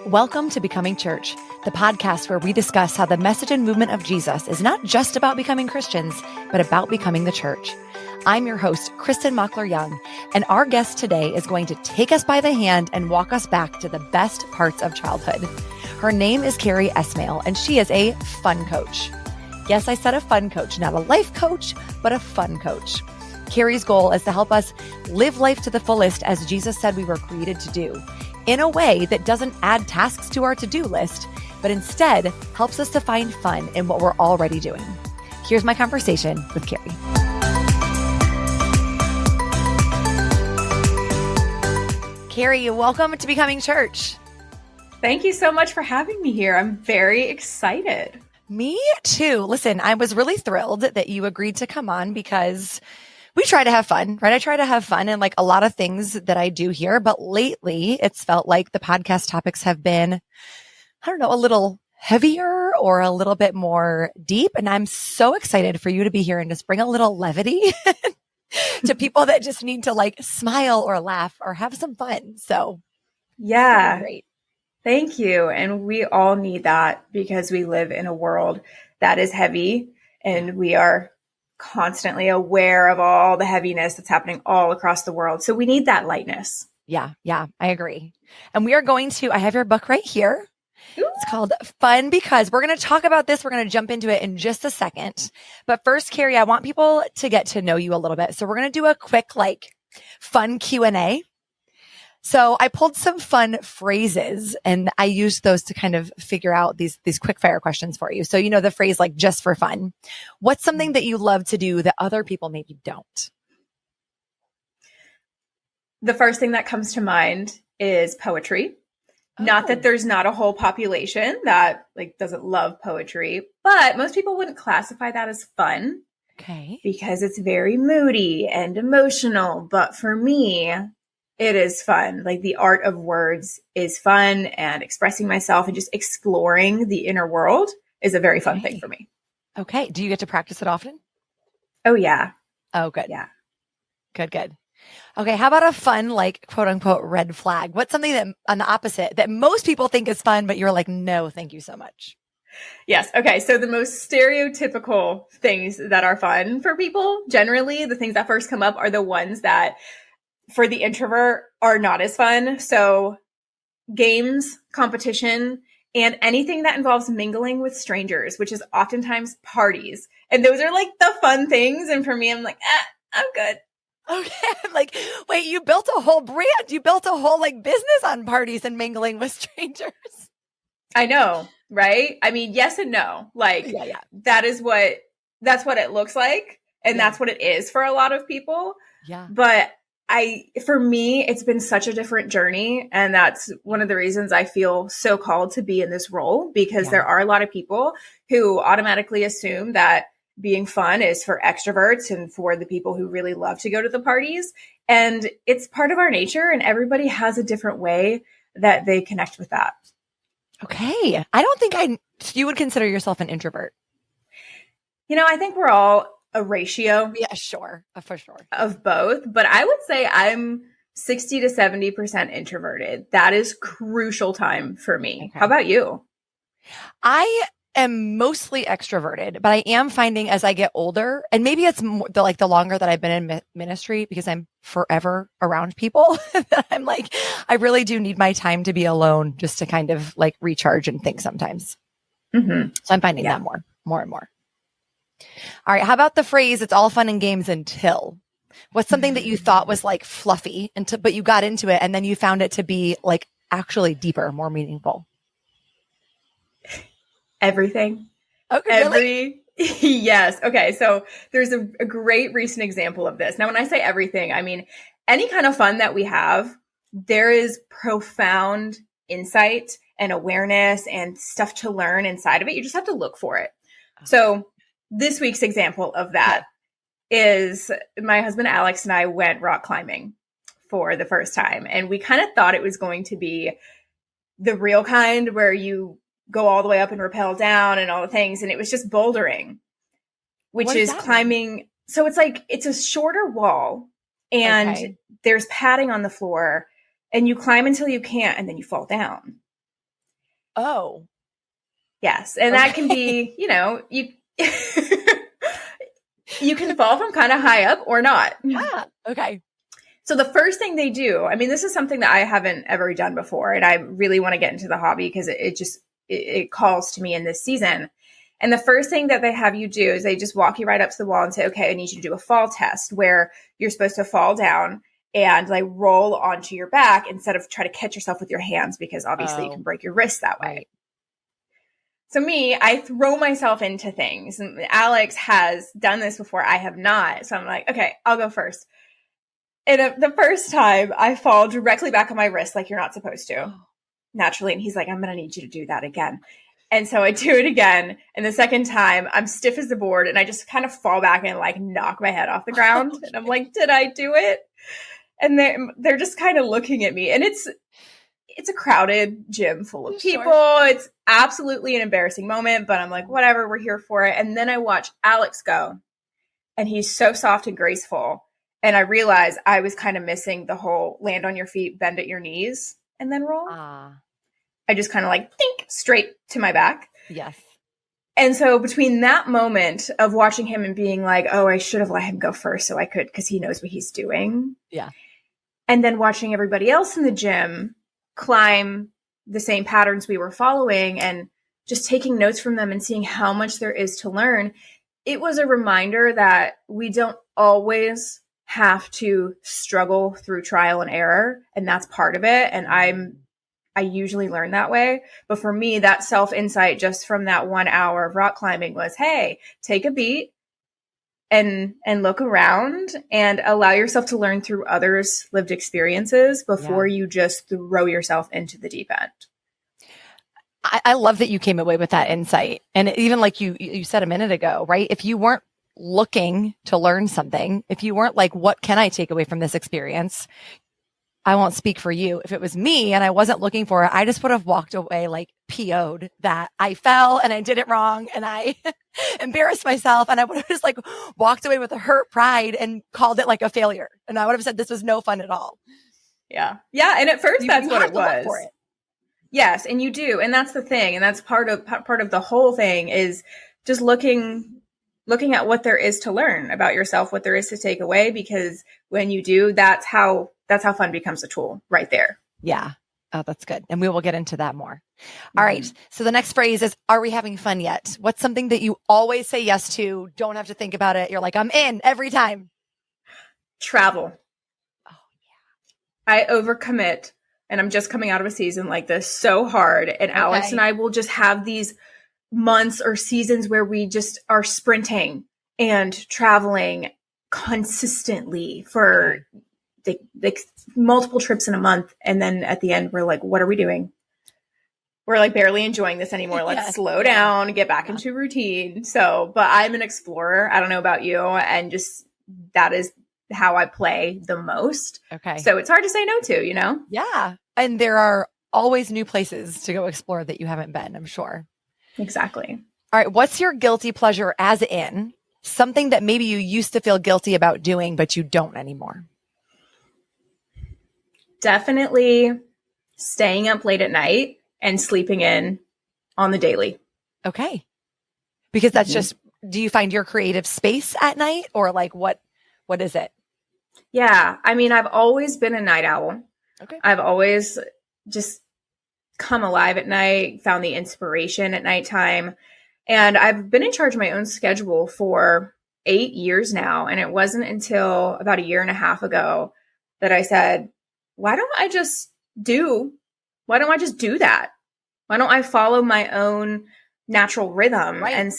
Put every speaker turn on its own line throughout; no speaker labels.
Welcome to Becoming Church, the podcast where we discuss how the message and movement of Jesus is not just about becoming Christians, but about becoming the church. I'm your host, Kristin Mockler-Young, and our guest today is going to take us by the hand and walk us back to the best parts of childhood. Her name is Kari Esmail, and she is a fun coach. Yes, I said a fun coach, not a life coach, but a fun coach. Kari's goal is to help us live life to the fullest as Jesus said we were created to do, in a way that doesn't add tasks to our to-do list, but instead helps us to find fun in what we're already doing. Here's my conversation with Kari. Kari, welcome to Becoming Church.
Thank you so much for having me here. I'm very excited.
Me too. Listen, I was really thrilled that you agreed to come on because we try to have fun, right? I try to have fun in like a lot of things that I do here, but lately it's felt like the podcast topics have been, I don't know, a little heavier or a little bit more deep. And I'm so excited for you to be here and just bring a little levity to people that just need to like smile or laugh or have some fun. So
yeah,
great.
Thank you. And we all need that because we live in a world that is heavy and we are constantly aware of all the heaviness that's happening all across the world. So we need that lightness.
Yeah, I agree. And we are going to, I have your book right here. Ooh. It's called Fun Because. We're going to talk about this. We're going to jump into it in just a second. But first, Kari, I want people to get to know you a little bit. So we're going to do a quick, like, fun Q&A. So I pulled some fun phrases and I used those to kind of figure out these quick fire questions for you. So, you know, the phrase like just for fun. What's something that you love to do that other people maybe don't?
The first thing that comes to mind is poetry. Oh. Not that there's not a whole population that like doesn't love poetry, but most people wouldn't classify that as fun.
Okay.
Because it's very moody and emotional. But for me, it is fun. Like the art of words is fun, and expressing myself and just exploring the inner world is a very fun thing for me.
Okay. Do you get to practice it often?
Oh, yeah.
Oh, good.
Yeah.
Good. Okay. How about a fun, like quote unquote, red flag? What's something that on the opposite that most people think is fun, but you're like, no, thank you so much.
Yes. Okay. So the most stereotypical things that are fun for people, generally the things that first come up are the ones that for the introvert are not as fun. So games, competition, and anything that involves mingling with strangers, which is oftentimes parties. And those are like the fun things. And for me, I'm like, I'm good.
Okay. I'm like, wait, you built a whole brand. You built a whole like business on parties and mingling with strangers.
I know, right? I mean, yes and no. Like that's what it looks like. And that's what it is for a lot of people.
Yeah.
But for me, it's been such a different journey. And that's one of the reasons I feel so called to be in this role, because there are a lot of people who automatically assume that being fun is for extroverts and for the people who really love to go to the parties. And it's part of our nature, and everybody has a different way that they connect with that.
Okay. I don't think you would consider yourself an introvert.
You know, I think we're all a ratio.
Yeah, sure. For sure.
Of both. But I would say I'm 60 to 70% introverted. That is crucial time for me. Okay. How about you?
I am mostly extroverted, but I am finding as I get older, and maybe it's more, the longer that I've been in ministry, because I'm forever around people, that I'm like, I really do need my time to be alone just to kind of like recharge and think sometimes. Mm-hmm. So I'm finding that more and more. All right. How about the phrase, it's all fun and games until? What's something that you thought was like fluffy but you got into it and then you found it to be like actually deeper, more meaningful?
Everything.
Okay. Really?
Yes. Okay. So there's a great recent example of this. Now, when I say everything, I mean, any kind of fun that we have, there is profound insight and awareness and stuff to learn inside of it. You just have to look for it. So this week's example of that is my husband, Alex, and I went rock climbing for the first time. And we kind of thought it was going to be the real kind where you go all the way up and rappel down and all the things. And it was just bouldering, which is climbing. Mean? So it's like, it's a shorter wall and there's padding on the floor and you climb until you can't and then you fall down.
Oh.
Yes. And that can be, you know, you you can fall from kind of high up or not.
Yeah. Okay.
So the first thing they do, I mean, this is something that I haven't ever done before, and I really want to get into the hobby because it calls to me in this season. And the first thing that they have you do is they just walk you right up to the wall and say, okay, I need you to do a fall test where you're supposed to fall down and like roll onto your back instead of try to catch yourself with your hands, because obviously you can break your wrist that way.
Right.
So me, I throw myself into things. And Alex has done this before. I have not. So I'm like, okay, I'll go first. And the first time I fall directly back on my wrist like you're not supposed to, naturally. And he's like, I'm going to need you to do that again. And so I do it again. And the second time I'm stiff as the board and I just kind of fall back and like knock my head off the ground. And I'm like, did I do it? And they're just kind of looking at me. And it's a crowded gym full of people. Sure. It's absolutely an embarrassing moment, but I'm like, whatever, we're here for it. And then I watch Alex go and he's so soft and graceful. And I realized I was kind of missing the whole land on your feet, bend at your knees, and then roll. I just kind of like think straight to my back.
Yes.
And so between that moment of watching him and being like, oh, I should have let him go first so I could, because he knows what he's doing.
Yeah.
And then watching everybody else in the gym climb the same patterns we were following and just taking notes from them and seeing how much there is to learn. It was a reminder that we don't always have to struggle through trial and error. And that's part of it. And I usually learn that way. But for me, that self-insight just from that 1 hour of rock climbing was, hey, take a beat and look around and allow yourself to learn through others' lived experiences before you just throw yourself into the deep end.
I love that you came away with that insight. And even like you said a minute ago, right? If you weren't looking to learn something, if you weren't like, what can I take away from this experience? I won't speak for you. If it was me and I wasn't looking for it, I just would have walked away like PO'd that I fell and I did it wrong and I embarrassed myself. And I would have just like walked away with a hurt pride and called it like a failure. And I would have said, this was no fun at all.
Yeah. Yeah. And at first that's what it was.
Look for it.
Yes. And you do. And that's the thing. And that's part of the whole thing is just looking at what there is to learn about yourself, what there is to take away, because when you do, that's how fun becomes a tool right there.
Yeah. Oh, that's good. And we will get into that more. All right. So the next phrase is, are we having fun yet? What's something that you always say yes to? Don't have to think about it. You're like, I'm in every time.
Travel.
Oh, yeah.
I overcommit, and I'm just coming out of a season like this so hard. And Alex and I will just have these months or seasons where we just are sprinting and traveling consistently for like multiple trips in a month. And then at the end, we're like, what are we doing? We're like barely enjoying this anymore. Let's slow down, get back into routine. So, but I'm an explorer. I don't know about you. And just that is how I play the most.
Okay.
So it's hard to say no to, you know?
Yeah. And there are always new places to go explore that you haven't been, I'm sure.
Exactly.
All right. What's your guilty pleasure, as in something that maybe you used to feel guilty about doing, but you don't anymore?
Definitely staying up late at night and sleeping in on the daily.
Okay. Because that's just, do you find your creative space at night, or like what is it?
Yeah. I mean, I've always been a night owl.
Okay.
I've always just come alive at night, found the inspiration at nighttime. And I've been in charge of my own schedule for 8 years now. And it wasn't until about 1.5 years ago that I said, why don't I just do that? Why don't I follow my own natural rhythm?
Right.
And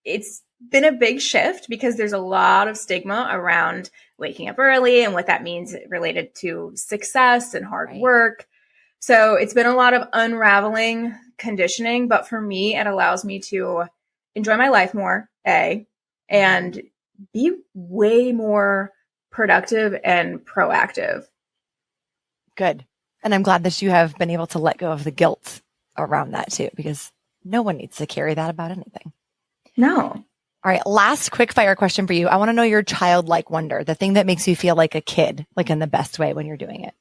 it's been a big shift because there's a lot of stigma around waking up early and what that means related to success and hard work. So it's been a lot of unraveling conditioning, but for me, it allows me to enjoy my life more, and be way more productive and proactive.
Good. And I'm glad that you have been able to let go of the guilt around that too, because no one needs to carry that about anything.
No.
All right. Last quick fire question for you. I want to know your childlike wonder, the thing that makes you feel like a kid, like in the best way when you're doing it.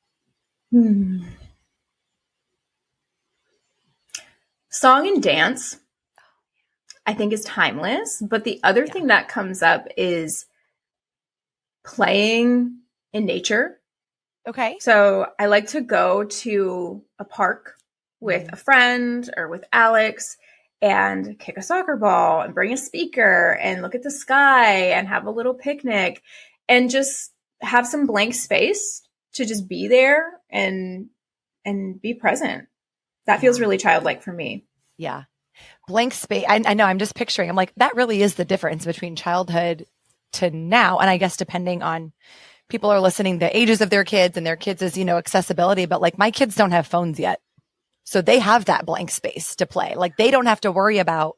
Song and dance, I think, is timeless. But the other thing that comes up is playing in nature.
Okay.
So I like to go to a park with a friend or with Alex and kick a soccer ball and bring a speaker and look at the sky and have a little picnic and just have some blank space to just be there and be present. That feels really childlike for me.
Yeah. Blank space. I know, I'm just picturing, I'm like, that really is the difference between childhood to now. And I guess depending on people are listening, the ages of their kids and their kids' accessibility, but like my kids don't have phones yet. So they have that blank space to play. Like they don't have to worry about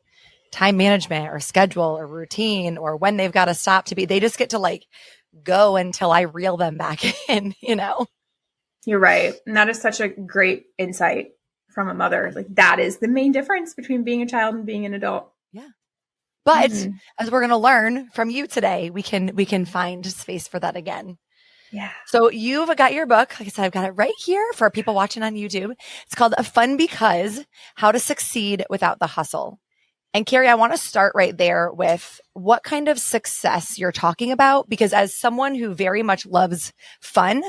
time management or schedule or routine or when they've got to stop to be. They just get to like go until I reel them back in,
You're right. And that is such a great insight from a mother. Like that is the main difference between being a child and being an adult.
Yeah. But as we're going to learn from you today, we can find space for that again.
Yeah.
So you've got your book. Like I said, I've got it right here for people watching on YouTube. It's called A Fun Because: How to Succeed Without the Hustle. And Kari, I want to start right there with what kind of success you're talking about, because as someone who very much loves fun,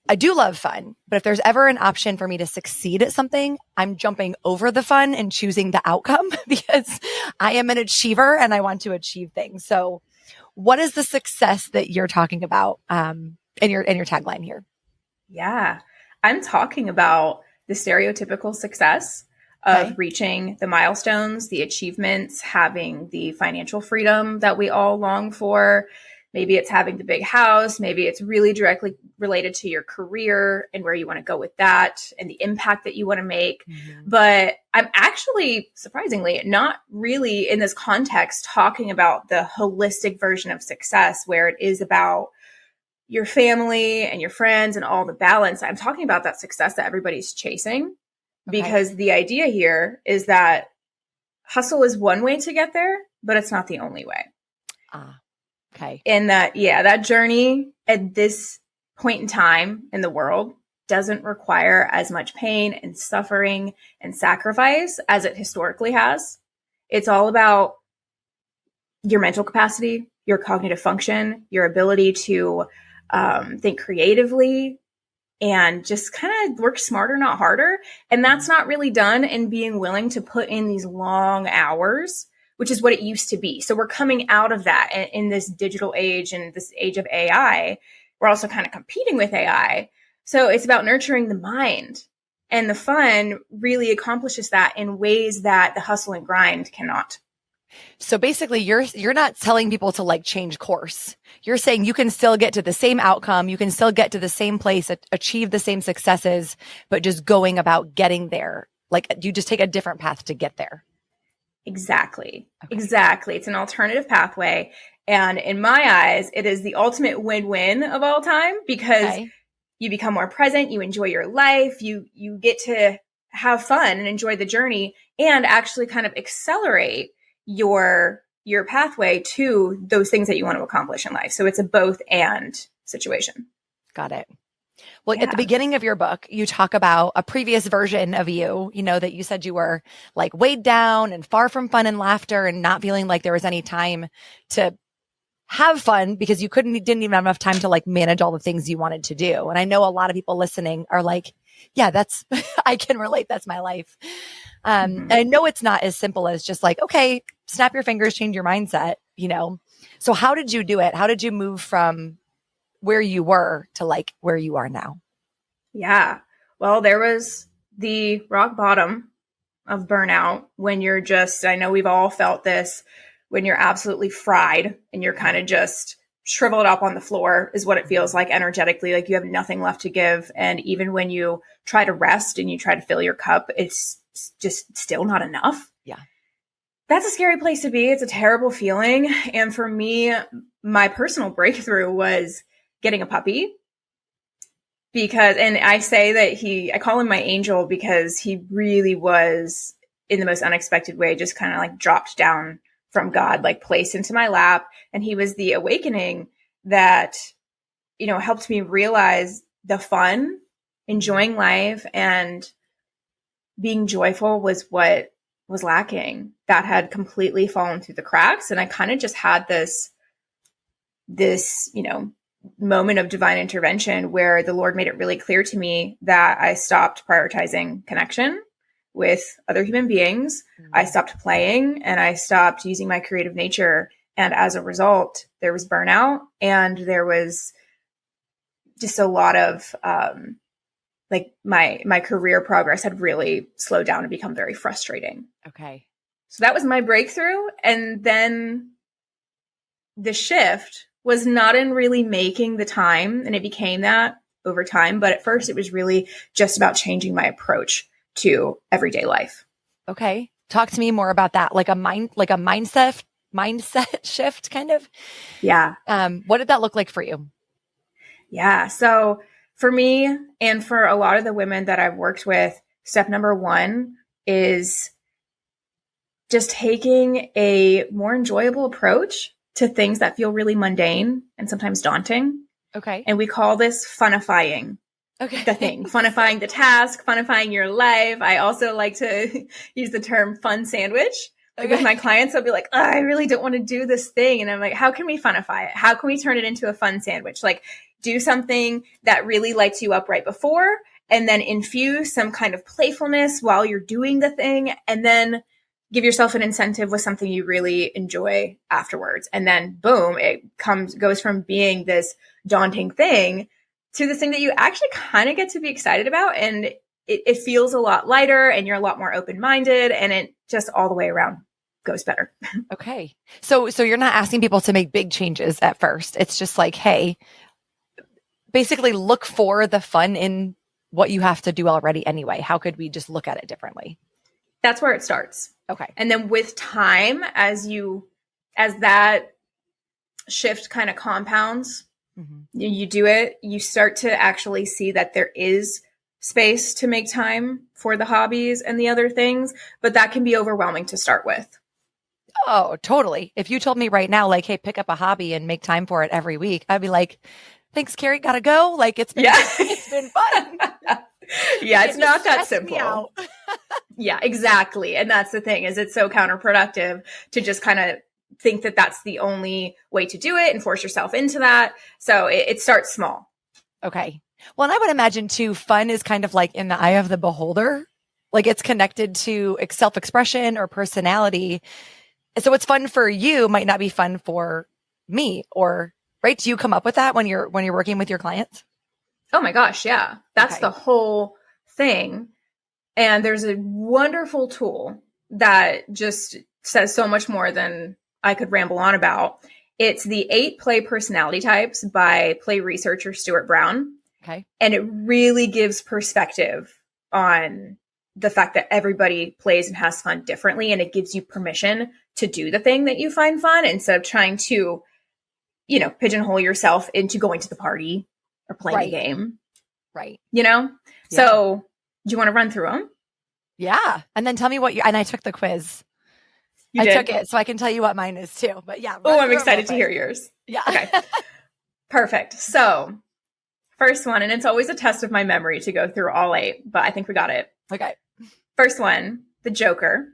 I do love fun, but if there's ever an option for me to succeed at something, I'm jumping over the fun and choosing the outcome because I am an achiever and I want to achieve things. So what is the success that you're talking about in your tagline here?
Yeah, I'm talking about the stereotypical success of reaching the milestones, the achievements, having the financial freedom that we all long for. Maybe it's having the big house. Maybe it's really directly related to your career and where you want to go with that and the impact that you want to make. But I'm actually, surprisingly, not really in this context talking about the holistic version of success where it is about your family and your friends and all the balance. I'm talking about that success that everybody's chasing, because the idea here is that hustle is one way to get there, but it's not the only way.
Okay.
And that journey at this point in time in the world doesn't require as much pain and suffering and sacrifice as it historically has. It's all about your mental capacity, your cognitive function, your ability to think creatively and just kind of work smarter, not harder. And that's not really done in being willing to put in these long hours, which is what it used to be. So we're coming out of that in this digital age and this age of AI. We're also kind of competing with AI. So it's about nurturing the mind, and the fun really accomplishes that in ways that the hustle and grind cannot.
So basically you're not telling people to like change course. You're saying you can still get to the same outcome. You can still get to the same place, achieve the same successes, but just going about getting there. Like you just take a different path to get there.
Exactly. Exactly. It's an alternative pathway. And in my eyes, it is the ultimate win-win of all time, because you become more present, you enjoy your life, you get to have fun and enjoy the journey and actually kind of accelerate your pathway to those things that you want to accomplish in life. So it's a both and situation.
Got it. Well, at the beginning of your book, you talk about a previous version of you, that you said you were like weighed down and far from fun and laughter and not feeling like there was any time to have fun because you didn't even have enough time to like manage all the things you wanted to do. And I know a lot of people listening are like, yeah, I can relate. That's my life. And I know it's not as simple as just like, okay, snap your fingers, change your mindset, So how did you do it? How did you move from where you were to like where you are now?
Yeah. Well, there was the rock bottom of burnout when you're just, I know we've all felt this, when you're absolutely fried and you're kind of just shriveled up on the floor is what it feels like energetically, like you have nothing left to give. And even when you try to rest and you try to fill your cup, it's just still not enough.
Yeah.
That's a scary place to be. It's a terrible feeling. And for me, my personal breakthrough was getting a puppy, and I say that I call him my angel because he really was, in the most unexpected way, just kind of like dropped down from God, like placed into my lap. And he was the awakening that, helped me realize the fun, enjoying life, and being joyful was what was lacking. That had completely fallen through the cracks. And I kind of just had this, moment of divine intervention where the Lord made it really clear to me that I stopped prioritizing connection with other human beings. I stopped playing and I stopped using my creative nature. And as a result, there was burnout and there was just a lot of, my career progress had really slowed down and become very frustrating.
Okay.
So that was my breakthrough. And then the shift was not in really making the time, and it became that over time. But at first it was really just about changing my approach to everyday life.
Okay. Talk to me more about that. Like a mindset shift kind of.
Yeah.
What did that look like for you?
Yeah. So for me and for a lot of the women that I've worked with, step number one is just taking a more enjoyable approach to things that feel really mundane and sometimes daunting.
Okay.
And we call this funifying.
Okay.
The thing, funifying the task, funifying your life. I also like to use the term fun sandwich. Like with my clients, they'll be like, oh, I really don't want to do this thing. And I'm like, how can we funify it? How can we turn it into a fun sandwich? Like do something that really lights you up right before and then infuse some kind of playfulness while you're doing the thing. And then give yourself an incentive with something you really enjoy afterwards. And then boom, it goes from being this daunting thing to this thing that you actually kind of get to be excited about. And it feels a lot lighter and you're a lot more open-minded and it just all the way around goes better.
Okay. So you're not asking people to make big changes at first. It's just like, hey, basically look for the fun in what you have to do already anyway. How could we just look at it differently?
That's where it starts.
Okay.
And then with time, as that shift kind of compounds, you do it, you start to actually see that there is space to make time for the hobbies and the other things, but that can be overwhelming to start with.
Oh, totally. If you told me right now, like, hey, pick up a hobby and make time for it every week, I'd be like, thanks, Kari, gotta go. Like it's been fun.
Yeah, it's not that simple. Yeah, exactly. And that's the thing is it's so counterproductive to just kind of think that that's the only way to do it and force yourself into that. So it starts small. Okay.
Well, and I would imagine too, fun is kind of like in the eye of the beholder. Like it's connected to self-expression or personality. So what's fun for you might not be fun for me or right. Do you come up with that when you're working with your clients?
Oh my gosh. Yeah. That's the whole thing. And there's a wonderful tool that just says so much more than I could ramble on about. It's the 8 play personality types by play researcher Stuart Brown.
Okay.
And it really gives perspective on the fact that everybody plays and has fun differently. And it gives you permission to do the thing that you find fun instead of trying to, pigeonhole yourself into going to the party or playing a game.
Right.
Yeah. So do you want to run through them?
Yeah. And then tell me and I took the quiz. I took it, so I can tell you what mine is too. But yeah.
Oh, I'm excited to hear yours.
Yeah.
Okay. Perfect. So first one, and it's always a test of my memory to go through all 8, but I think we got it.
Okay.
First one, the Joker.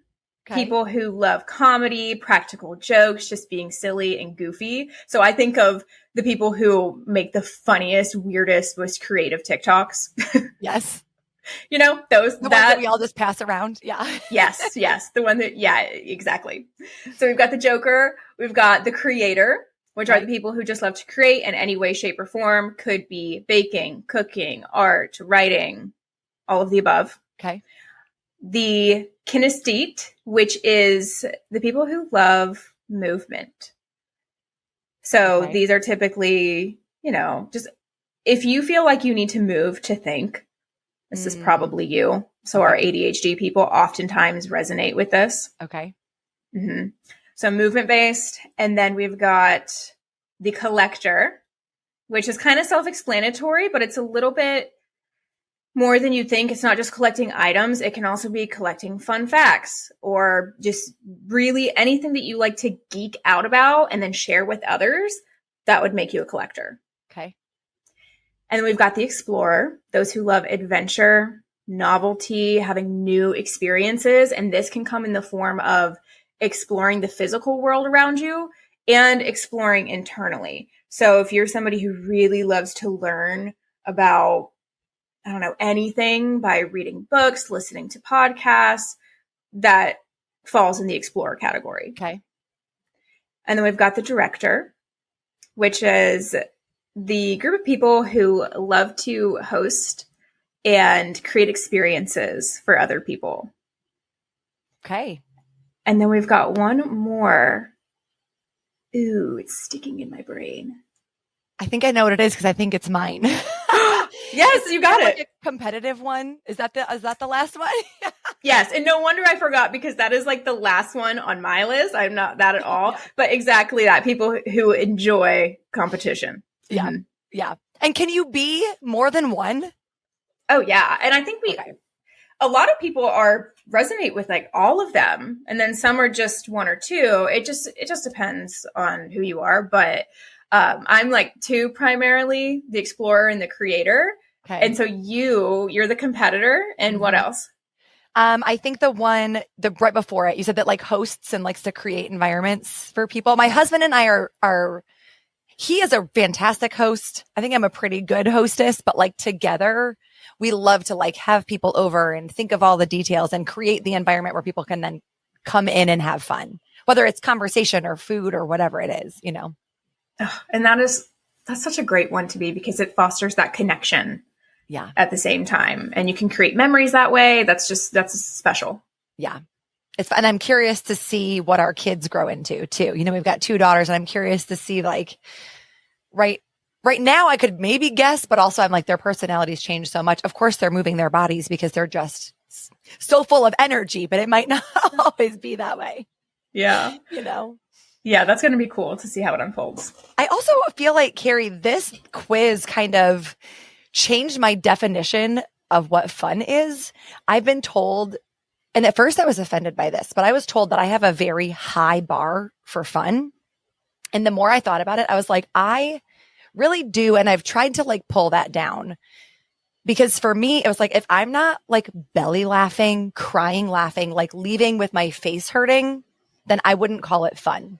Okay. People who love comedy, practical jokes, just being silly and goofy. So I think of the people who make the funniest, weirdest, most creative TikToks.
Yes.
Those
ones that we all just pass around. Yeah.
Yes. The one that, yeah, exactly. So we've got the Joker. We've got the creator, which are the people who just love to create in any way, shape, or form. Could be baking, cooking, art, writing, all of the above.
Okay. The
kinesthete, which is the people who love movement. So these are typically, just if you feel like you need to move to think, this is probably you. So our ADHD people oftentimes resonate with this.
Okay.
Mm-hmm. So movement based. And then we've got the collector, which is kind of self-explanatory, but it's a little bit more than you think. It's not just collecting items. It can also be collecting fun facts or just really anything that you like to geek out about and then share with others. That would make you a collector.
Okay.
And then we've got the explorer, those who love adventure, novelty, having new experiences. And this can come in the form of exploring the physical world around you and exploring internally. So if you're somebody who really loves to learn about, I don't know, anything by reading books, listening to podcasts, that falls in the explorer category.
Okay.
And then we've got the director, which is the group of people who love to host and create experiences for other people.
Okay. And
then we've got one more. Ooh, it's sticking in my brain.
I think I know what it is because I think it's mine.
Yes, you got it.
Like a competitive one. Is that the last one?
Yes. And no wonder I forgot, because that is like the last one on my list. I'm not that at all, but exactly that. People who enjoy competition.
Yeah. Mm-hmm. Yeah. And can you be more than one?
Oh yeah. And I think a lot of people resonate with like all of them. And then some are just one or two. It just depends on who you are. But I'm like two primarily, the explorer and the creator. Okay. And so you're the competitor. And what else?
I think the right before it, you said that like hosts and likes to create environments for people. My husband and I he is a fantastic host. I think I'm a pretty good hostess, but like together we love to like have people over and think of all the details and create the environment where people can then come in and have fun, whether it's conversation or food or whatever it is, you know?
And that's such a great one to be, because it fosters that connection.
Yeah.
At the same time. And you can create memories that way. That's special.
Yeah. And I'm curious to see what our kids grow into too. You know, we've got 2 daughters, and I'm curious to see like, right now I could maybe guess, but also I'm like, their personalities change so much. Of course they're moving their bodies because they're just so full of energy, but it might not always be that way.
Yeah.
You know?
Yeah. That's going to be cool to see how it unfolds.
I also feel like, Kari, this quiz kind of changed my definition of what fun is. I've been told, and at first I was offended by this, but I was told that I have a very high bar for fun. And the more I thought about it, I was like, I really do. And I've tried to like pull that down, because for me, it was like, if I'm not like belly laughing, crying, laughing, like leaving with my face hurting, then I wouldn't call it fun.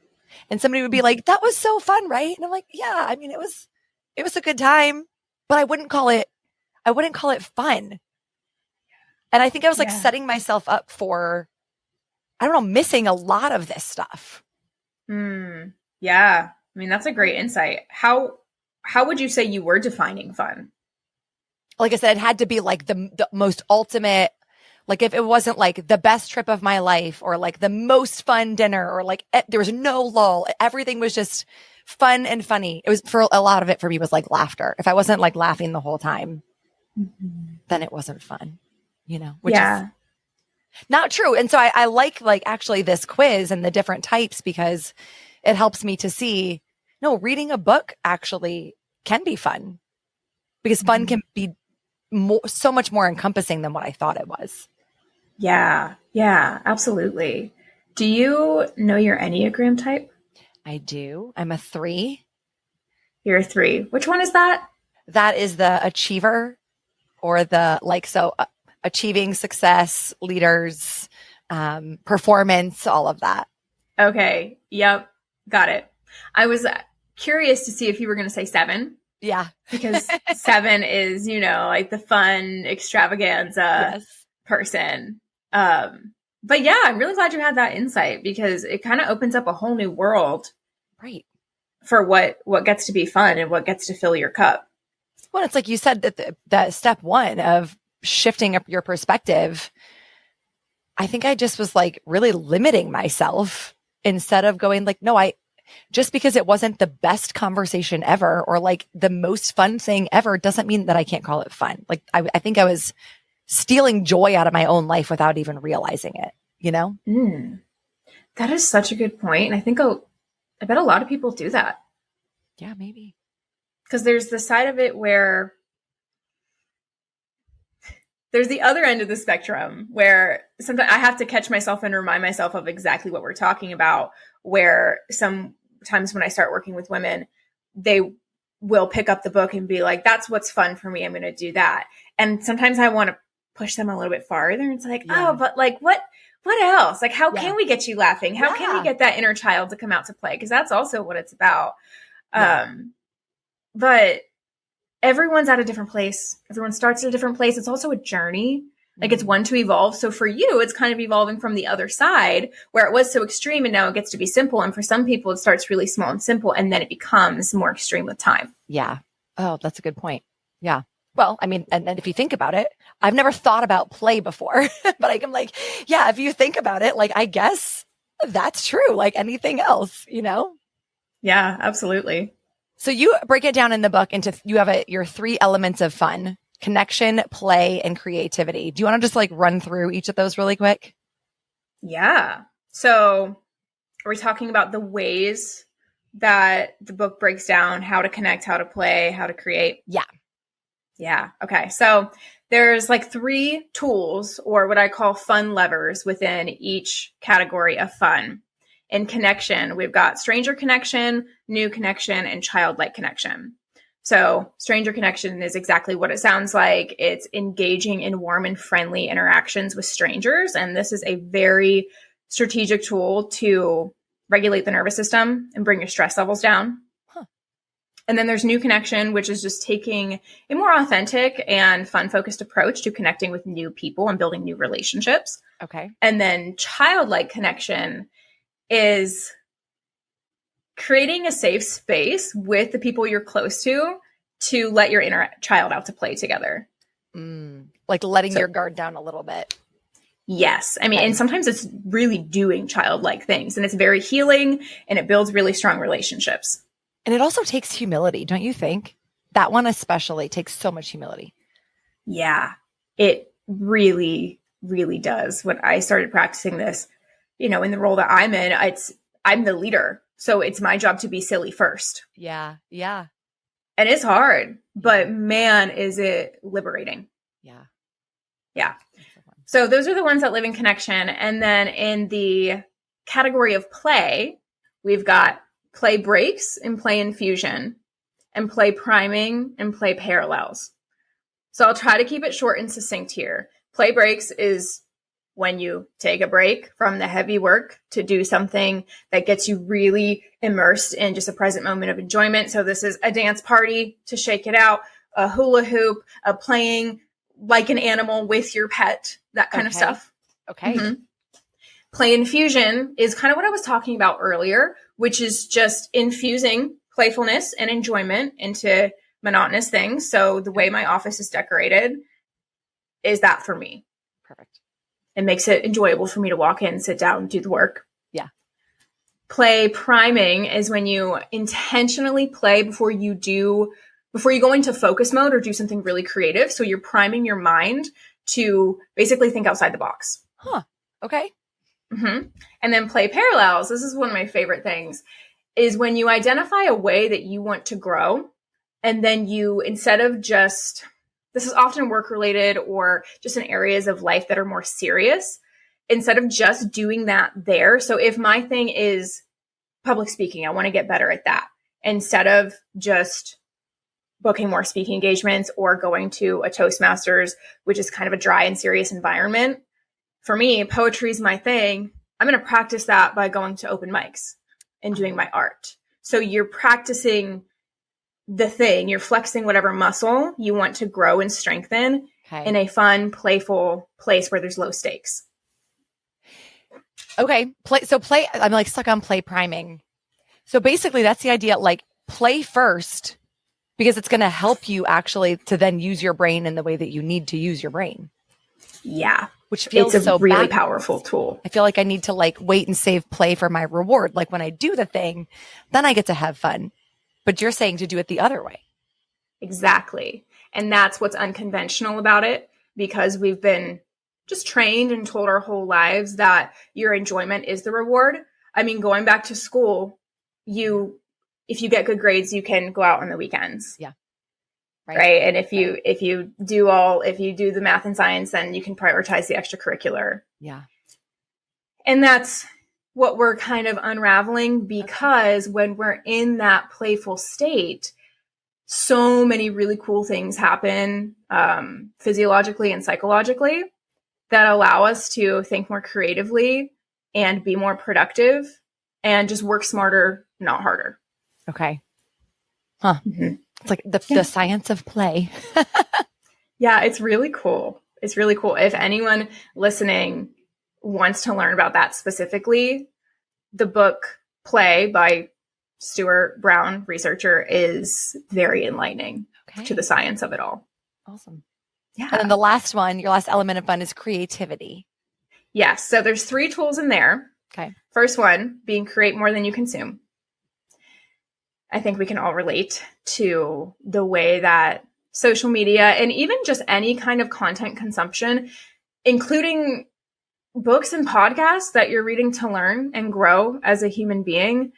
And somebody would be like, that was so fun, right? And I'm like, yeah, I mean, it was a good time. But I wouldn't call it fun. And I think I was like setting myself up for, I don't know, missing a lot of this stuff.
Yeah. I mean, that's a great insight. How would you say you were defining fun?
Like I said, it had to be like the most ultimate, like if it wasn't like the best trip of my life or like the most fun dinner or like there was no lull, everything was just fun and funny. It was, for a lot of it for me, was like laughter. If I wasn't like laughing the whole time, then it wasn't fun, you know, which is not true. And so I like actually this quiz and the different types, because it helps me to see, no, reading a book actually can be fun, because fun can be so much more encompassing than what I thought it was.
Yeah. Yeah, absolutely. Do you know your Enneagram type?
I do. I'm a 3.
You're a 3. Which one is that?
That is the achiever, or the achieving success, leaders, performance, all of that.
Okay. Yep. Got it. I was curious to see if you were going to say 7.
Yeah.
Because 7 is, you know, like the fun extravaganza person. But yeah, I'm really glad you had that insight, because it kind of opens up a whole new world,
right,
for what gets to be fun and what gets to fill your cup.
Well, it's like you said, that step 1 of shifting up your perspective. I think I just was like really limiting myself, instead of going like, no, just because it wasn't the best conversation ever or like the most fun thing ever doesn't mean that I can't call it fun. Like I think I was stealing joy out of my own life without even realizing it, you know?
That is such a good point. And I bet a lot of people do that.
Yeah, maybe.
Because there's the side of it where there's the other end of the spectrum, where sometimes I have to catch myself and remind myself of exactly what we're talking about, where sometimes when I start working with women, they will pick up the book and be like, that's what's fun for me. I'm going to do that. And sometimes I want to push them a little bit farther. It's like, oh, but like, what else? Like, how can we get you laughing? How can we get that inner child to come out to play? Because that's also what it's about. But everyone's at a different place. Everyone starts at a different place. It's also a journey. Like, it's one to evolve. So for you, it's kind of evolving from the other side where it was so extreme and now it gets to be simple. And for some people, it starts really small and simple and then it becomes more extreme with time.
Yeah. Oh, that's a good point. Yeah. Well, I mean, and if you think about it, I've never thought about play before, but I'm like, yeah, if you think about it, like, I guess that's true. Like anything else, you know?
Yeah, absolutely.
So you break it down in the book into, you have your 3 elements of fun: connection, play, and creativity. Do you want to just like run through each of those really quick?
Yeah. So are we talking about the ways that the book breaks down how to connect, how to play, how to create?
Yeah.
Yeah. Okay. So there's like 3 tools, or what I call fun levers, within each category of fun. In connection, we've got stranger connection, new connection, and childlike connection. So stranger connection is exactly what it sounds like. It's engaging in warm and friendly interactions with strangers. And this is a very strategic tool to regulate the nervous system and bring your stress levels down. And then there's new connection, which is just taking a more authentic and fun-focused approach to connecting with new people and building new relationships.
Okay.
And then childlike connection is creating a safe space with the people you're close to let your inner child out to play together.
Like letting your guard down a little bit.
Yes. I mean, and sometimes it's really doing childlike things, and it's very healing, and it builds really strong relationships.
And it also takes humility, don't you think? That one especially takes so much humility.
Yeah, it really, really does. When I started practicing this, you know, in the role that I'm in, I'm the leader. So it's my job to be silly first.
Yeah. Yeah.
And it's hard, but man, is it liberating.
Yeah.
Yeah. So those are the ones that live in connection. And then in the category of play, we've got play breaks and play infusion, and play priming and play parallels. So I'll try to keep it short and succinct here. Play breaks is when you take a break from the heavy work to do something that gets you really immersed in just a present moment of enjoyment. So this is a dance party to shake it out, a hula hoop, a playing like an animal with your pet, that kind of stuff.
Okay. Mm-hmm.
Play infusion is kind of what I was talking about earlier, which is just infusing playfulness and enjoyment into monotonous things. So the way my office is decorated is that for me.
Perfect.
It makes it enjoyable for me to walk in, sit down, do the work.
Yeah.
Play priming is when you intentionally play before you go into focus mode or do something really creative. So you're priming your mind to basically think outside the box.
Huh. Okay.
Mm-hmm. And then play parallels. This is one of my favorite things, is when you identify a way that you want to grow. And then you, instead of just, this is often work related or just in areas of life that are more serious, instead of just doing that there. So if my thing is public speaking, I want to get better at that. Instead of just booking more speaking engagements or going to a Toastmasters, which is kind of a dry and serious environment. For me, poetry is my thing. I'm going to practice that by going to open mics and doing my art. So you're practicing the thing, you're flexing whatever muscle you want to grow and strengthen in a fun, playful place where there's low stakes.
Okay. Play, I'm like stuck on play priming. So basically that's the idea, like play first, because it's going to help you actually to then use your brain in the way that you need to use your brain.
Yeah.
Which feels
it's a
so
really powerful tool.
I feel like I need to like wait and save play for my reward. Like when I do the thing, then I get to have fun. But you're saying to do it the other way.
Exactly. And that's what's unconventional about it, because we've been just trained and told our whole lives that your enjoyment is the reward. I mean, going back to school, if you get good grades, you can go out on the weekends.
Yeah.
Right. And if you do the math and science, then you can prioritize the extracurricular.
Yeah.
And that's what we're kind of unraveling, because when we're in that playful state, so many really cool things happen physiologically and psychologically that allow us to think more creatively and be more productive and just work smarter, not harder.
Okay. Huh. Mm-hmm. It's like the science of play.
Yeah, it's really cool. It's really cool. If anyone listening wants to learn about that specifically, the book Play by Stuart Brown, researcher, is very enlightening to the science of it all.
Awesome.
Yeah.
And then the last one, your last element of fun, is creativity.
Yes. So there's 3 tools in there.
Okay.
First one being create more than you consume. I think we can all relate to the way that social media and even just any kind of content consumption, including books and podcasts that you're reading to learn and grow as a human being,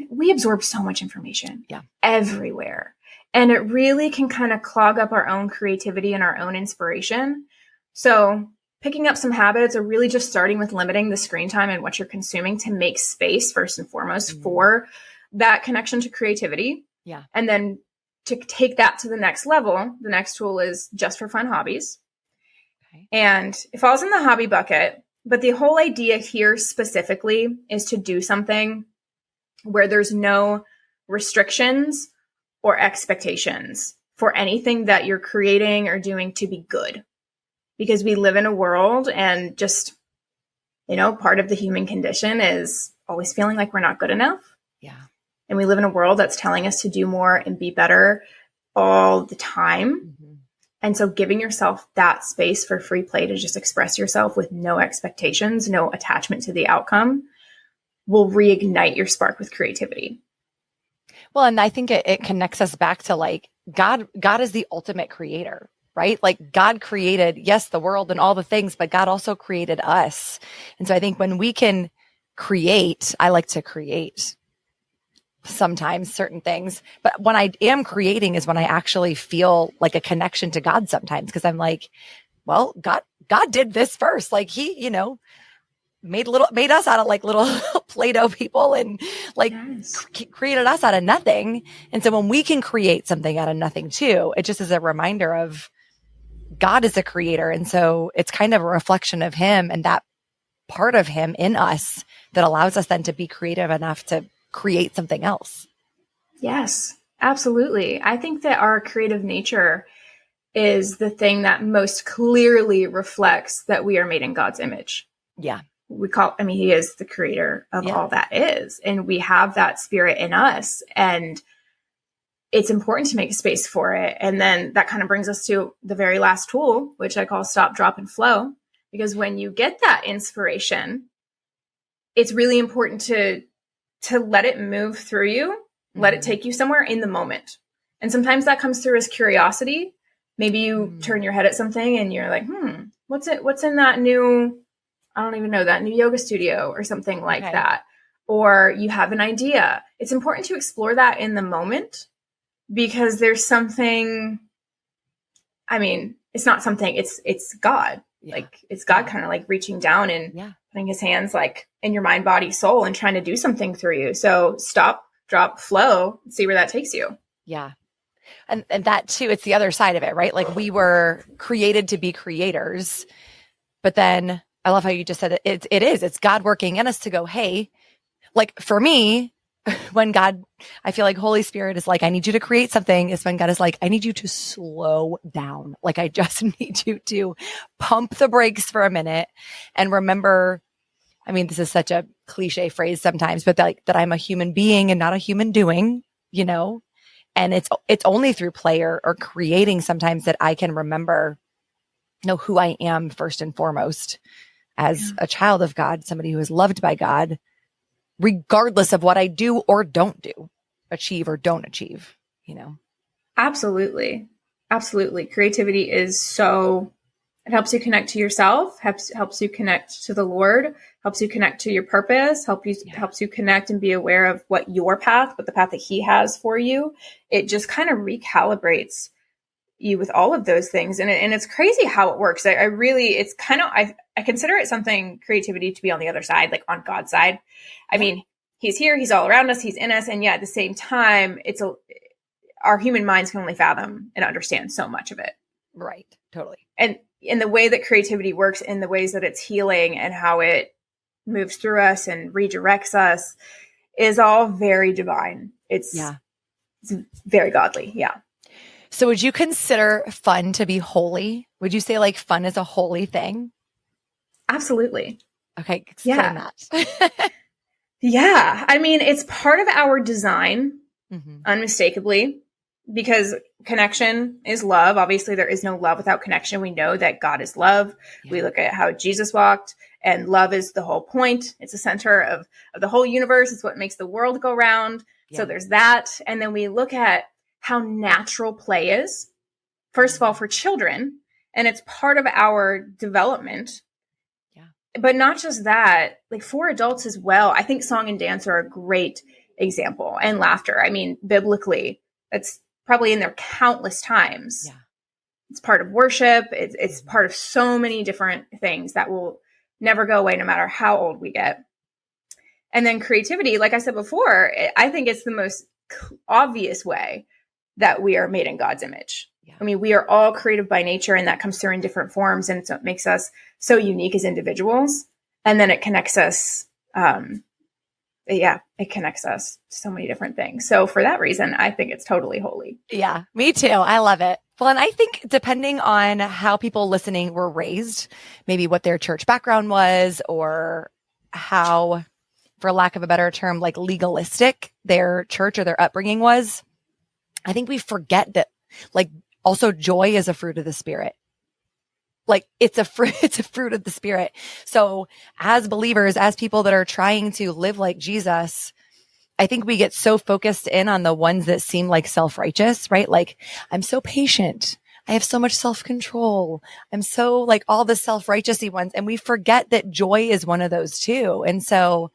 we absorb so much information everywhere. And it really can kind of clog up our own creativity and our own inspiration. So picking up some habits, or really just starting with limiting the screen time and what you're consuming to make space first and foremost for that connection to creativity.
Yeah.
And then to take that to the next level, the next tool is just for fun hobbies. Okay. And it falls in the hobby bucket, but the whole idea here specifically is to do something where there's no restrictions or expectations for anything that you're creating or doing to be good. Because we live in a world, and just, part of the human condition is always feeling like we're not good enough.
Yeah.
And we live in a world that's telling us to do more and be better all the time. Mm-hmm. And so giving yourself that space for free play to just express yourself with no expectations, no attachment to the outcome, will reignite your spark with creativity.
Well, and I think it connects us back to like God is the ultimate creator, right? Like God created, yes, the world and all the things, but God also created us. And so I think when we can create, I like to create sometimes certain things, but when I am creating is when I actually feel like a connection to God sometimes, because I'm like, well, God did this first. Like he, made us out of like little Play-Doh people, and like created us out of nothing. And so when we can create something out of nothing too, it just is a reminder of God is a creator. And so it's kind of a reflection of him and that part of him in us that allows us then to be creative enough to create something else.
Yes, absolutely. I think that our creative nature is the thing that most clearly reflects that we are made in God's image.
Yeah.
He is the creator of all that is, and we have that spirit in us, and it's important to make space for it. And then that kind of brings us to the very last tool, which I call stop, drop, and flow, because when you get that inspiration, it's really important to let it move through you, let it take you somewhere in the moment. And sometimes that comes through as curiosity. Maybe you turn your head at something and you're like, what's in that new, I don't even know, that new yoga studio or something like that. Or you have an idea. It's important to explore that in the moment, because there's something, it's not something, it's God. Yeah. Like it's God kind of like reaching down and putting his hands like in your mind, body, soul, and trying to do something through you. So stop, drop, flow, see where that takes you.
Yeah. And that too, it's the other side of it, right? Like we were created to be creators, but then I love how you just said it's God working in us to go, hey, like for me, when God, I feel like Holy Spirit is like, I need you to create something, is when God is like, I need you to slow down. Like I just need you to pump the brakes for a minute and remember, this is such a cliche phrase sometimes, but that I'm a human being and not a human doing, and it's only through play or creating sometimes that I can remember, who I am first and foremost as a child of God, somebody who is loved by God, regardless of what I do or don't do, achieve or don't achieve,
Absolutely. Absolutely. Creativity is it helps you connect to yourself, helps you connect to the Lord, helps you connect to your purpose, helps you connect and be aware of what the path that he has for you. It just kind of recalibrates you with all of those things. And it's crazy how it works. I consider it something, creativity, to be on the other side, like on God's side. He's here, he's all around us, he's in us. And yet at the same time, our human minds can only fathom and understand so much of it.
Right. Totally.
And in the way that creativity works, in the ways that it's healing and how it moves through us and redirects us is all very divine. It's very godly. Yeah.
So would you consider fun to be holy? Would you say like fun is a holy thing?
Absolutely.
Okay. Explain that.
Yeah. I mean, it's part of our design,
Mm-hmm.
unmistakably, because connection is love. Obviously, there is no love without connection. We know that God is love.
Yeah.
We look at how Jesus walked, and love is the whole point. It's the center of the whole universe. It's what makes the world go round.
Yeah.
So there's that. And then we look at how natural play is, first of all, for children, and it's part of our development.
Yeah.
But not just that, like for adults as well. I think song and dance are a great example, and laughter. I mean, biblically, it's probably in there countless times.
Yeah.
It's part of worship. It's part of so many different things that will never go away no matter how old we get. And then creativity, like I said before, I think it's the most obvious way that we are made in God's image. Yeah. I mean, we are all creative by nature, and that comes through in different forms, and it's what makes us so unique as individuals. And then it connects us. It connects us to so many different things. So for that reason, I think it's totally holy.
Yeah, me too. I love it. Well, and I think depending on how people listening were raised, maybe what their church background was, or how, for lack of a better term, like legalistic their church or their upbringing was, I think we forget that like also joy is a fruit of the Spirit. Like it's a fruit of the Spirit. So as believers, as people that are trying to live like Jesus, I think we get so focused in on the ones that seem like self-righteous, right? Like I'm so patient. I have so much self-control. I'm so like all the self-righteousy ones. And we forget that joy is one of those too. And so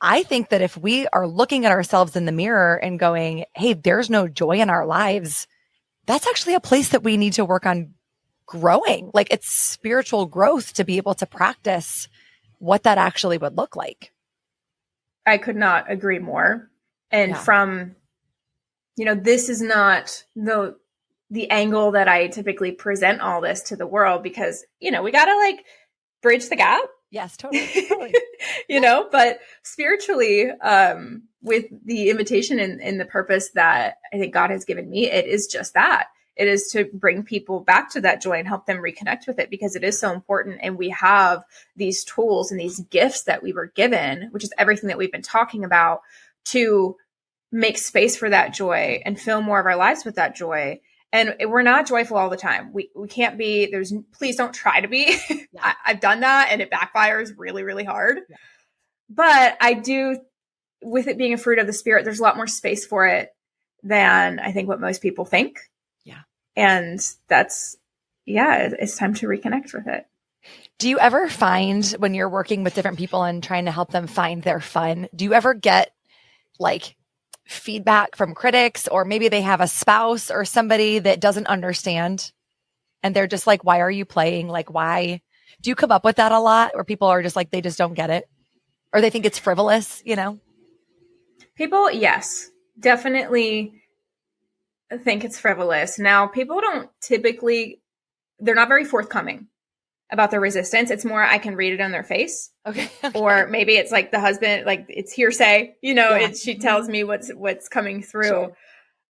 I think that if we are looking at ourselves in the mirror and going, hey, there's no joy in our lives, that's actually a place that we need to work on growing. Like it's spiritual growth to be able to practice what that actually would look like.
I could not agree more. And from, this is not the angle that I typically present all this to the world, because, we got to like bridge the gap.
Yes, totally.
But spiritually, with the invitation and the purpose that I think God has given me, it is just that. It is to bring people back to that joy and help them reconnect with it, because it is so important. And we have these tools and these gifts that we were given, which is everything that we've been talking about, to make space for that joy and fill more of our lives with that joy. And we're not joyful all the time. We can't be. Please don't try to be. Yeah. I've done that and it backfires really, really hard. Yeah. But I do, with it being a fruit of the Spirit, there's a lot more space for it than I think what most people think.
Yeah.
And it's time to reconnect with it.
Do you ever find when you're working with different people and trying to help them find their fun, do you ever get like feedback from critics, or maybe they have a spouse or somebody that doesn't understand and they're just like, why are you playing? Like, why? Do you come up with that a lot, where people are just like, they just don't get it, or they think it's frivolous, People, yes, definitely think it's frivolous. Now, people don't typically, they're not very forthcoming about their resistance. It's more, I can read it on their face. Okay. Or maybe it's like the husband, like it's hearsay, she tells me what's coming through.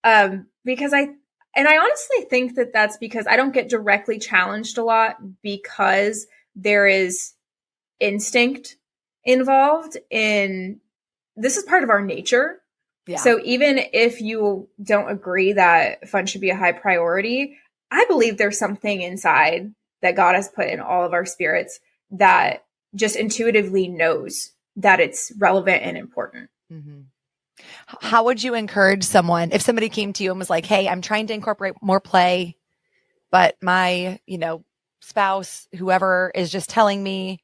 Sure. Because I honestly think that that's because I don't get directly challenged a lot, because there is instinct involved in, this is part of our nature. Yeah. So even if you don't agree that fun should be a high priority, I believe there's something inside that God has put in all of our spirits that just intuitively knows that it's relevant and important. Mm-hmm. How would you encourage someone if somebody came to you and was like, hey, I'm trying to incorporate more play, but my, spouse, whoever, is just telling me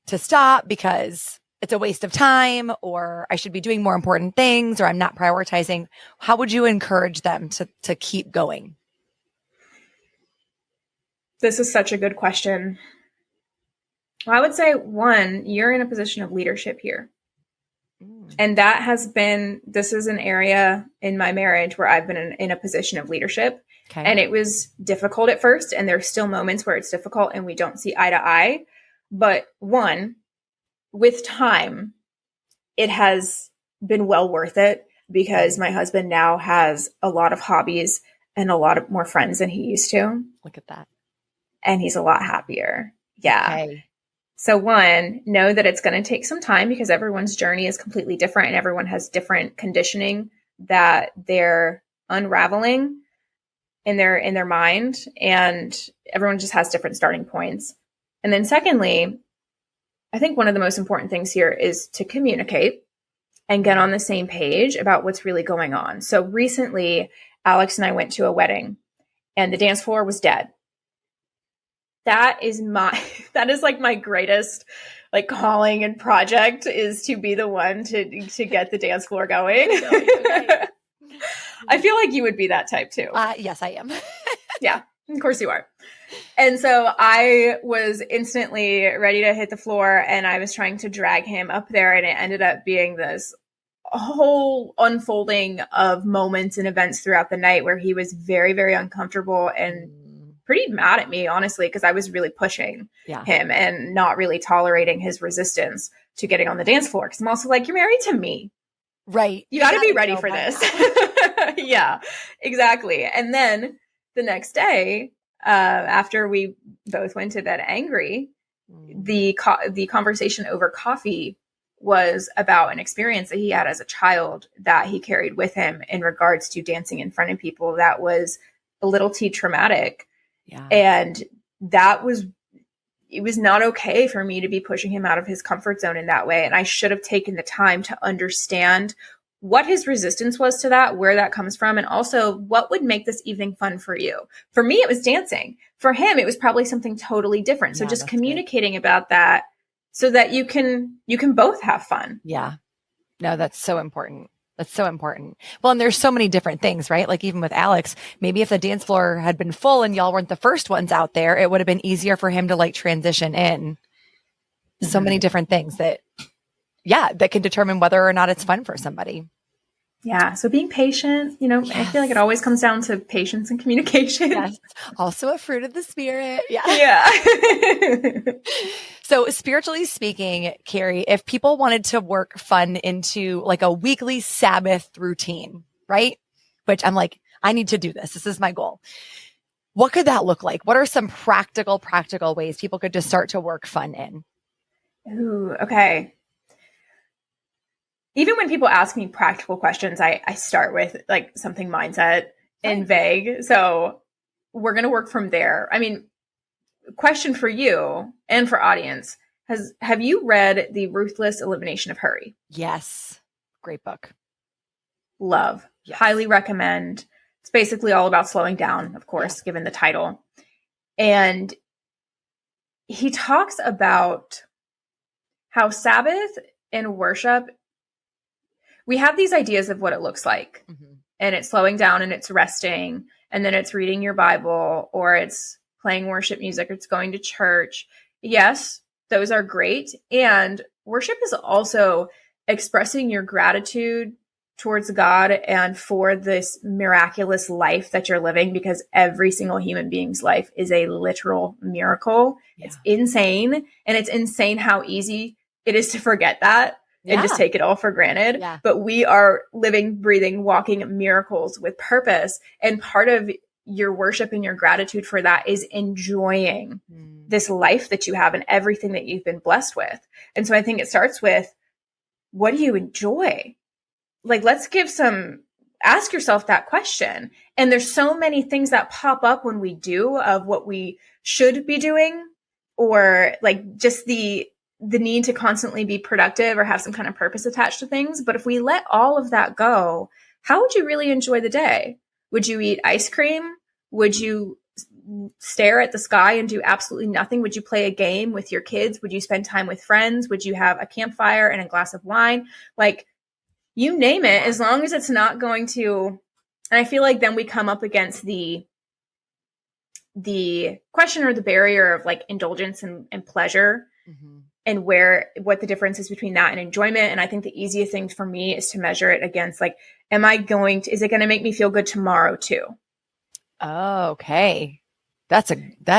to stop because it's a waste of time, or I should be doing more important things, or I'm not prioritizing. How would you encourage them to keep going?
This is such a good question. Well, I would say, one, you're in a position of leadership here. And this is an area in my marriage where I've been in a position of leadership. Okay. And it was difficult at first. And there's still moments where it's difficult and we don't see eye to eye. But with time, it has been well worth it because my husband now has a lot of hobbies and a lot of more friends than he used to.
Look at that.
And he's a lot happier. Yeah.
Okay.
So know that it's going to take some time because everyone's journey is completely different and everyone has different conditioning that they're unraveling in their mind, and everyone just has different starting points. And then secondly, I think one of the most important things here is to communicate and get on the same page about what's really going on. So recently, Alex and I went to a wedding and the dance floor was dead. That is like my greatest like calling and project, is to be the one to get the dance floor going. I feel like you would be that type too.
Yes, I am.
Yeah, of course you are. And so I was instantly ready to hit the floor, and I was trying to drag him up there, and it ended up being this whole unfolding of moments and events throughout the night where he was very, very uncomfortable and pretty mad at me, honestly, because I was really pushing him and not really tolerating his resistance to getting on the dance floor. Because I'm also like, you're married to me.
Right.
You got to be ready for this. Yeah, exactly. And then the next day, after we both went to bed angry, the conversation over coffee was about an experience that he had as a child that he carried with him in regards to dancing in front of people that was a little too traumatic. Yeah. And it was not okay for me to be pushing him out of his comfort zone in that way. And I should have taken the time to understand what his resistance was to that, where that comes from, and also what would make this evening fun for you. For me, it was dancing. For him, it was probably something totally different. So just communicating about that so that you can both have fun.
Yeah. No, that's so important. That's so important. Well, and there's so many different things, right? Like even with Alex, maybe if the dance floor had been full and y'all weren't the first ones out there, it would have been easier for him to like transition in. So many different things that can determine whether or not it's fun for somebody.
Yeah. So being patient, yes. I feel like it always comes down to patience and communication.
Yes. Also a fruit of the spirit. Yeah.
Yeah.
So spiritually speaking, Kari, if people wanted to work fun into like a weekly Sabbath routine, right? Which I'm like, I need to do this. This is my goal. What could that look like? What are some practical ways people could just start to work fun in?
Ooh, okay. Even when people ask me practical questions, I start with like something mindset and vague. So we're going to work from there. I mean, question for you and for audience, have you read The Ruthless Elimination of Hurry?
Yes. Great book.
Love. Yes. Highly recommend. It's basically all about slowing down, of course, given the title. And he talks about how Sabbath and worship, we have these ideas of what it looks like. Mm-hmm. And it's slowing down and it's resting. And then it's reading your Bible, or it's playing worship music, or it's going to church. Yes, those are great. And worship is also expressing your gratitude towards God and for this miraculous life that you're living, because every single human being's life is a literal miracle. Yeah. It's insane. And it's insane how easy it is to forget that. And just take it all for granted. Yeah. But we are living, breathing, walking miracles with purpose. And part of your worship and your gratitude for that is enjoying this life that you have and everything that you've been blessed with. And so I think it starts with, what do you enjoy? Like, ask yourself that question. And there's so many things that pop up when we do of what we should be doing, or like just the need to constantly be productive or have some kind of purpose attached to things. But if we let all of that go, how would you really enjoy the day? Would you eat ice cream? Would you stare at the sky and do absolutely nothing? Would you play a game with your kids? Would you spend time with friends? Would you have a campfire and a glass of wine? Like, you name it, as long as it's not going to, and I feel like then we come up against the question or the barrier of like indulgence and pleasure. Mm-hmm. and what the difference is between that and enjoyment. And I think the easiest thing for me is to measure it against like, is it going to make me feel good tomorrow too?
Oh, okay. That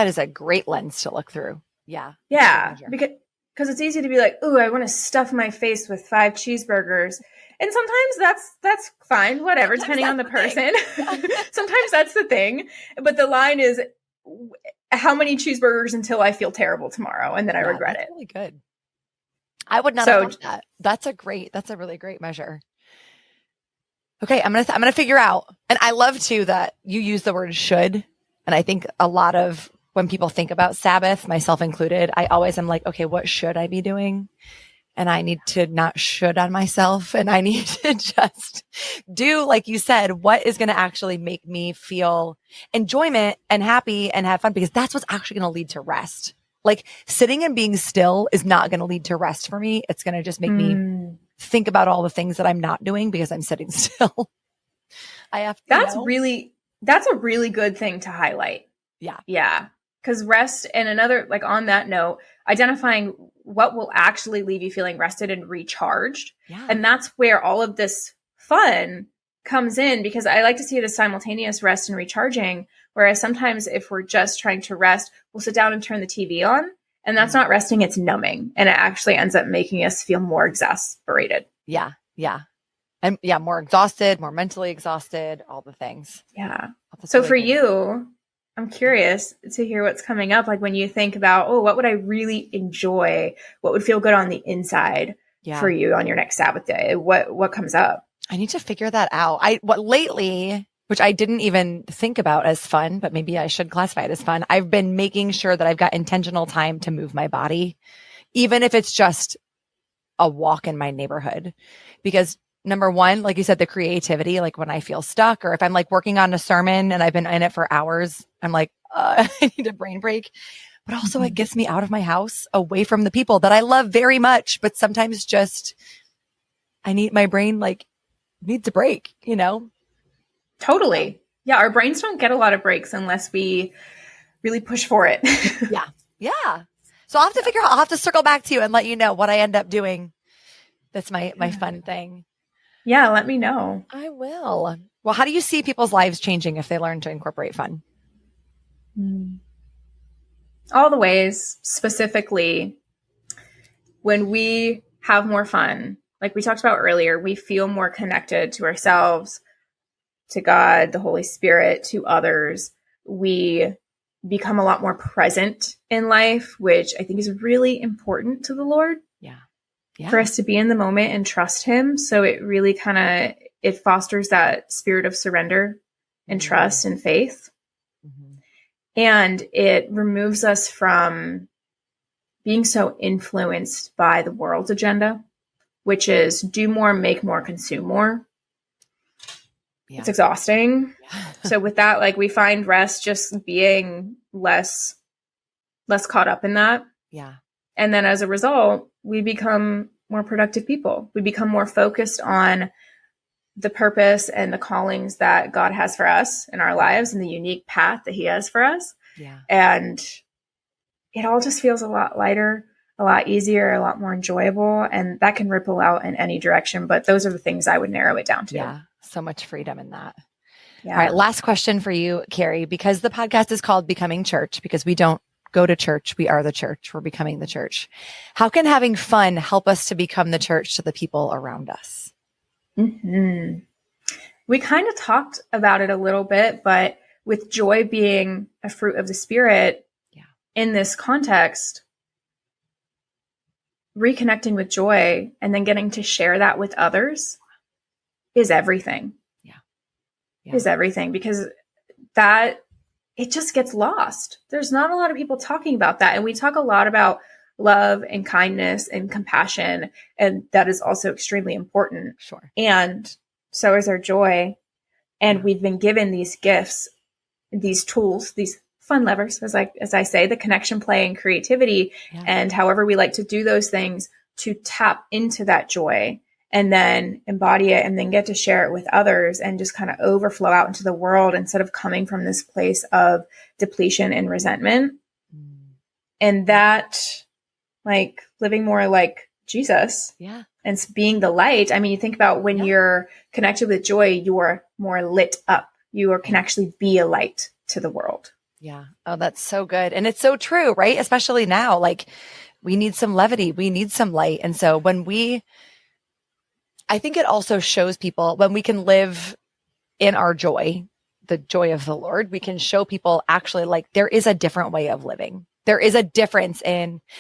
is a great lens to look through. Yeah.
Yeah. Because it's easy to be like, ooh, I want to stuff my face with 5 cheeseburgers. And sometimes that's fine, whatever, depending on the person. Sometimes that's the thing. But the line is, how many cheeseburgers until I feel terrible tomorrow and then I regret it.
Really good. I would not have thought that. That's a really great measure. Okay, I'm gonna figure out. And I love too that you use the word should. And I think a lot of when people think about Sabbath, myself included, I always am like, okay, what should I be doing? And I need to not should on myself. And I need to just do, like you said, what is going to actually make me feel enjoyment and happy and have fun, because that's what's actually going to lead to rest. Like sitting and being still is not going to lead to rest for me. It's going to just make me think about all the things that I'm not doing because I'm sitting still. That's a
really good thing to highlight.
Yeah.
Yeah. Because rest, and another, like on that note, identifying what will actually leave you feeling rested and recharged.
Yeah.
And that's where all of this fun comes in, because I like to see it as simultaneous rest and recharging. Whereas sometimes if we're just trying to rest, we'll sit down and turn the TV on, and that's not resting, it's numbing. And it actually ends up making us feel more exasperated.
Yeah. Yeah. And more exhausted, more mentally exhausted, all the things.
Yeah. So really for you, I'm curious to hear what's coming up. Like when you think about, what would I really enjoy? What would feel good on the inside for you on your next Sabbath day? What comes up?
I need to figure that out. Lately, which I didn't even think about as fun, but maybe I should classify it as fun. I've been making sure that I've got intentional time to move my body, even if it's just a walk in my neighborhood, because number one, like you said, the creativity, like when I feel stuck or if I'm like working on a sermon and I've been in it for hours, I'm like, I need a brain break. But also it gets me out of my house, away from the people that I love very much. But sometimes just, my brain needs a break,
Totally. Yeah. Our brains don't get a lot of breaks unless we really push for it.
Yeah. Yeah. So I'll have to figure out, I'll have to circle back to you and let you know what I end up doing. That's my fun thing.
Yeah, let me know.
I will. Well, how do you see people's lives changing if they learn to incorporate fun?
All the ways. Specifically, when we have more fun, like we talked about earlier, we feel more connected to ourselves, to God, the Holy Spirit, to others. We become a lot more present in life, which I think is really important to the Lord.
Yeah.
For us to be in the moment and trust him. So it really it fosters that spirit of surrender and trust and faith. Mm-hmm. And it removes us from being so influenced by the world's agenda, which is do more, make more, consume more. Yeah. It's exhausting. Yeah. So with that, we find rest just being less caught up in that.
Yeah.
And then as a result, we become more productive people. We become more focused on the purpose and the callings that God has for us in our lives and the unique path that he has for us.
Yeah.
And it all just feels a lot lighter, a lot easier, a lot more enjoyable. And that can ripple out in any direction. But those are the things I would narrow it down to.
Yeah. So much freedom in that.
Yeah.
All right. Last question for you, Kari, because the podcast is called Becoming Church, because we don't go to church. We are the church. We're becoming the church. How can having fun help us to become the church to the people around us?
Mm-hmm. We kind of talked about it a little bit, but with joy being a fruit of the Spirit in this context, reconnecting with joy and then getting to share that with others is everything. Yeah. Is everything, because it just gets lost. There's not a lot of people talking about that. And we talk a lot about love and kindness and compassion. And that is also extremely important.
Sure.
And so is our joy. And we've been given these gifts, these tools, these fun levers, as I say, the connection, play, and creativity. Yeah. And however we like to do those things to tap into that joy and then embody it and then get to share it with others and just kind of overflow out into the world instead of coming from this place of depletion and resentment. And that like living more like Jesus.
Yeah.
And being the light. I mean, you think about when you're connected with joy, you're more lit up. You can actually be a light to the world.
Yeah. Oh, that's so good. And it's so true, right? Especially now, like we need some levity, we need some light. And so I think it also shows people when we can live in our joy, the joy of the Lord, we can show people actually like there is a different way of living. There is a difference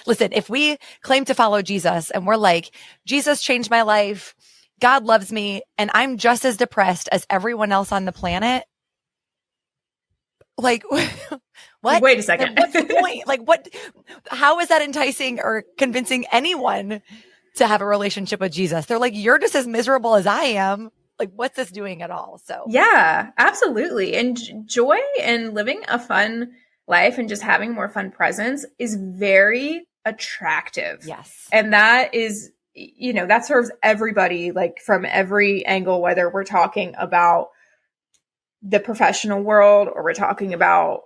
listen, if we claim to follow Jesus and we're like, Jesus changed my life, God loves me, and I'm just as depressed as everyone else on the planet. Like, what?
Wait a second.
What's the point? Like, how is that enticing or convincing anyone to have a relationship with Jesus? They're like, you're just as miserable as I am. Like, what's this doing at all? So,
yeah, absolutely. And joy and living a fun life and just having more fun presence is very attractive.
Yes.
And that is, that serves everybody, like from every angle, whether we're talking about the professional world or we're talking about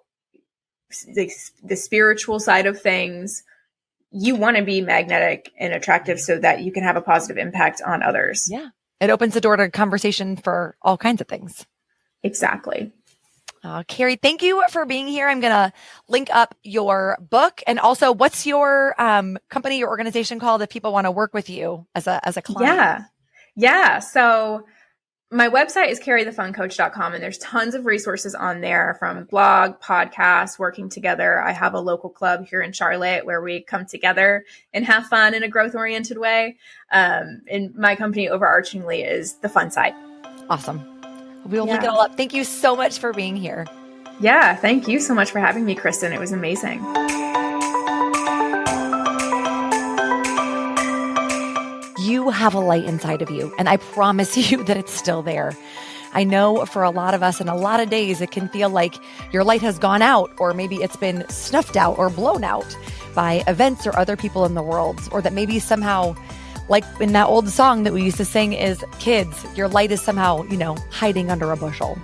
the spiritual side of things. You want to be magnetic and attractive so that you can have a positive impact on others.
Yeah. It opens the door to conversation for all kinds of things.
Exactly.
Kari, thank you for being here. I'm going to link up your book, and also what's your company, your organization called if people want to work with you as a client?
Yeah. So my website is karithefuncoach.com, and there's tons of resources on there from blog, podcasts, working together. I have a local club here in Charlotte where we come together and have fun in a growth-oriented way. And my company overarchingly is the fun side.
Awesome. We'll link it all up. Thank you so much for being here.
Yeah. Thank you so much for having me, Kristin. It was amazing.
You have a light inside of you, and I promise you that it's still there. I know for a lot of us in a lot of days, it can feel like your light has gone out, or maybe it's been snuffed out or blown out by events or other people in the world, or that maybe somehow, like in that old song that we used to sing as kids, your light is somehow, hiding under a bushel.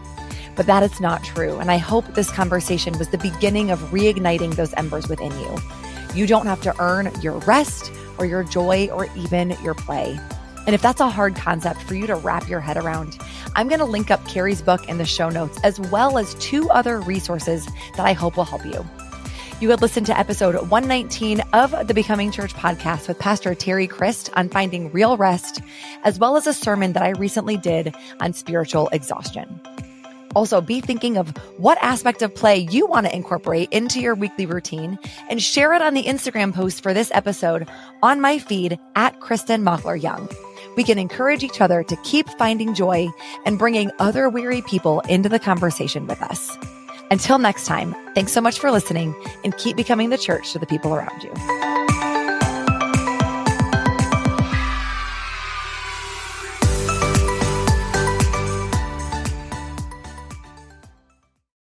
But that is not true. And I hope this conversation was the beginning of reigniting those embers within you. You don't have to earn your rest or your joy or even your play. And if that's a hard concept for you to wrap your head around, I'm going to link up Kari's book in the show notes, as well as 2 other resources that I hope will help you. You had listened to episode 119 of the Becoming Church podcast with Pastor Terry Crist on finding real rest, as well as a sermon that I recently did on spiritual exhaustion. Also, be thinking of what aspect of play you want to incorporate into your weekly routine and share it on the Instagram post for this episode on my feed at Kristin Mockler Young. We can encourage each other to keep finding joy and bringing other weary people into the conversation with us. Until next time, thanks so much for listening, and keep becoming the church to the people around you.